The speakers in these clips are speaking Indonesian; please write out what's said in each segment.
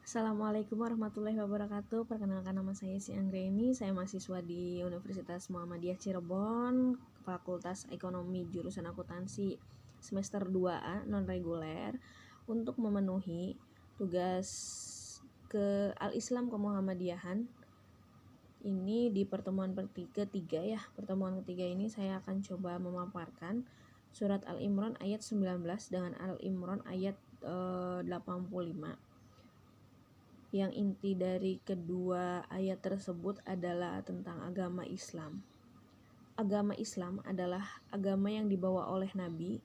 Assalamualaikum warahmatullahi wabarakatuh. Perkenalkan, nama saya Si Anggreni. Saya mahasiswa di Universitas Muhammadiyah Cirebon, Fakultas Ekonomi jurusan Akuntansi semester 2A non-reguler, untuk memenuhi tugas ke Al-Islam Kemuhammadiyahan. Ini di pertemuan ketiga ya. Pertemuan ketiga ini saya akan coba memaparkan surat Al-Imran ayat 19 dengan Al-Imran ayat 85. Yang inti dari kedua ayat tersebut adalah tentang agama Islam. Agama Islam adalah agama yang dibawa oleh Nabi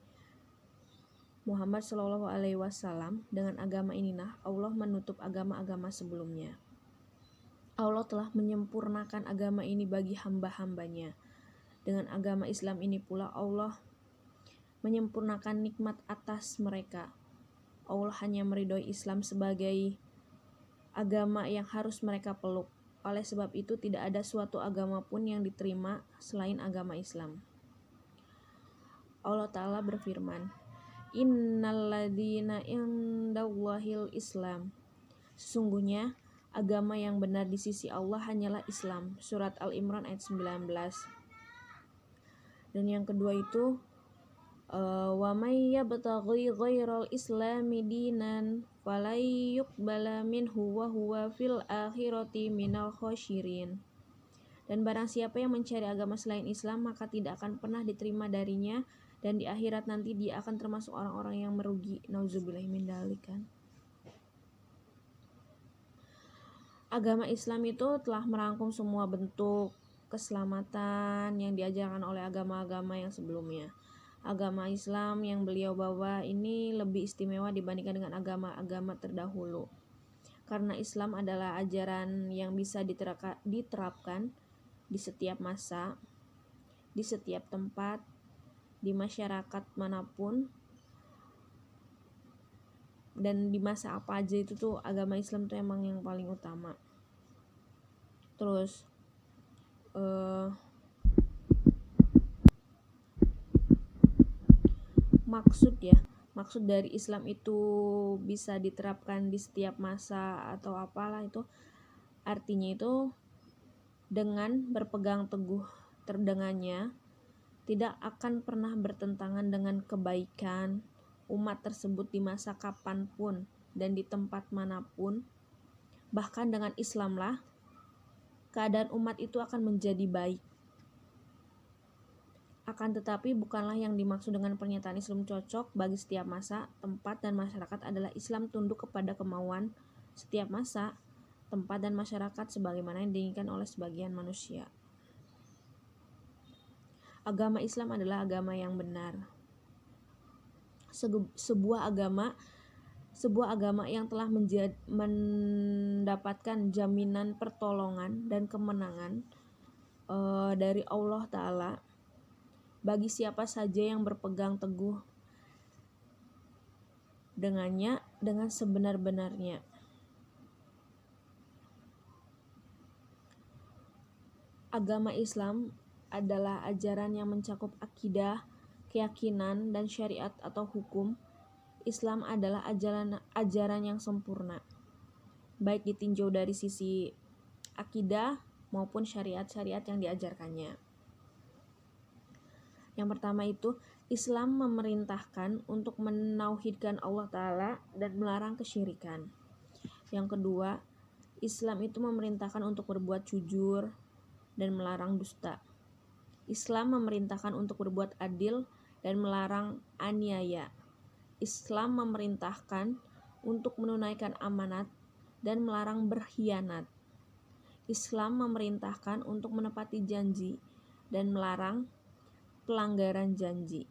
Muhammad SAW. Dengan agama inilah Allah menutup agama-agama sebelumnya. Allah telah menyempurnakan agama ini bagi hamba-hambanya. Dengan agama Islam ini pula Allah menyempurnakan nikmat atas mereka. Allah hanya meridhoi Islam sebagai agama yang harus mereka peluk. Oleh sebab itu tidak ada suatu agama pun yang diterima selain agama Islam. Allah Ta'ala berfirman, Innalladzina indallahil Islam. Sesungguhnya agama yang benar di sisi Allah hanyalah Islam. Surat Al-Imran ayat 19. Dan yang kedua itu wa may yabtaghi ghairal islami dinan falay yuqbala minhu wa huwa fil akhirati minal khasyirin. Dan barang siapa yang mencari agama selain Islam, maka tidak akan pernah diterima darinya, dan di akhirat nanti dia akan termasuk orang-orang yang merugi. Nauzubillahi min dzalik kan. Agama Islam itu telah merangkum semua bentuk keselamatan yang diajarkan oleh agama-agama yang sebelumnya. Agama Islam yang beliau bawa ini lebih istimewa dibandingkan dengan agama-agama terdahulu, karena Islam adalah ajaran yang bisa diterapkan di setiap masa, di setiap tempat, di masyarakat manapun, dan di masa apa aja. Itu tuh agama Islam tuh emang yang paling utama. Terus maksud dari Islam itu bisa diterapkan di setiap masa atau apalah itu, artinya itu dengan berpegang teguh terdengannya tidak akan pernah bertentangan dengan kebaikan umat tersebut di masa kapanpun dan di tempat manapun. Bahkan dengan Islamlah keadaan umat itu akan menjadi baik. Akan tetapi bukanlah yang dimaksud dengan pernyataan Islam cocok bagi setiap masa, tempat, dan masyarakat adalah Islam tunduk kepada kemauan setiap masa, tempat, dan masyarakat sebagaimana yang diinginkan oleh sebagian manusia. Agama Islam adalah agama yang benar. Sebuah agama yang telah mendapatkan jaminan pertolongan dan kemenangan dari Allah Ta'ala bagi siapa saja yang berpegang teguh dengannya dengan sebenar-benarnya. Agama Islam adalah ajaran yang mencakup akidah, keyakinan, dan syariat atau hukum. Islam adalah ajaran yang sempurna, baik ditinjau dari sisi akidah maupun syariat-syariat yang diajarkannya. Yang pertama itu, Islam memerintahkan untuk menauhidkan Allah Ta'ala dan melarang kesyirikan. Yang kedua, Islam itu memerintahkan untuk berbuat jujur dan melarang dusta. Islam memerintahkan untuk berbuat adil dan melarang aniaya. Islam memerintahkan untuk menunaikan amanat dan melarang berkhianat. Islam memerintahkan untuk menepati janji dan melarang pelanggaran janji.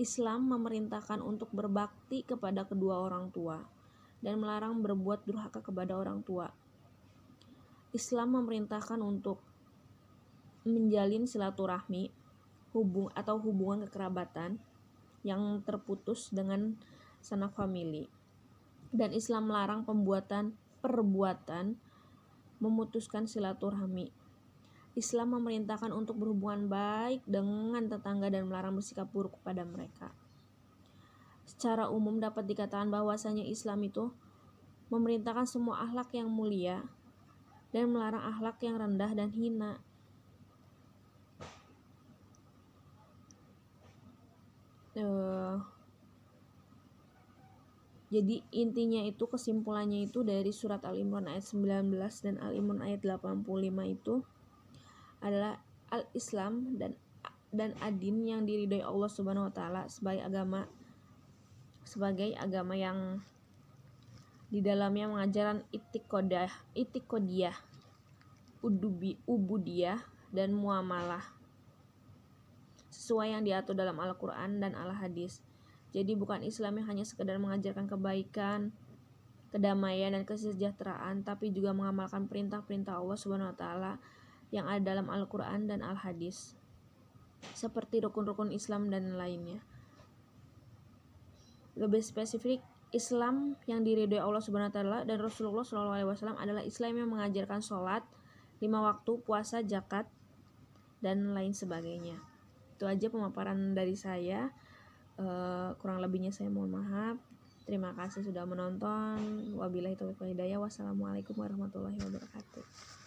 Islam memerintahkan untuk berbakti kepada kedua orang tua dan melarang berbuat durhaka kepada orang tua. Islam memerintahkan untuk menjalin silaturahmi atau hubungan kekerabatan yang terputus dengan sanak famili. Dan Islam melarang perbuatan memutuskan silaturahmi. Islam memerintahkan untuk berhubungan baik dengan tetangga dan melarang bersikap buruk kepada mereka. Secara umum dapat dikatakan bahwasanya Islam itu memerintahkan semua akhlak yang mulia dan melarang akhlak yang rendah dan hina. Jadi intinya itu, kesimpulannya itu dari surat Al-Imran ayat 19 dan Al-Imran ayat 85 itu adalah al-Islam dan adin yang diridhoi Allah Subhanahu wa taala sebagai agama yang di dalamnya mengajarkan itikadiyah, ubudiyah dan muamalah sesuai yang diatur dalam Al-Qur'an dan Al-Hadis. Jadi bukan Islam yang hanya sekedar mengajarkan kebaikan, kedamaian dan kesejahteraan, tapi juga mengamalkan perintah-perintah Allah Subhanahu wa taala yang ada dalam Al-Qur'an dan Al-Hadis, seperti rukun-rukun Islam dan lainnya. Lebih spesifik, Islam yang diridhoi Allah Subhanahu wa taala dan Rasulullah SAW adalah Islam yang mengajarkan sholat 5 waktu, puasa, zakat, dan lain sebagainya. Itu aja pemaparan dari saya. Kurang lebihnya saya mohon maaf. Terima kasih sudah menonton. Wabillahi taufiq wal hidayah. Wassalamualaikum warahmatullahi wabarakatuh.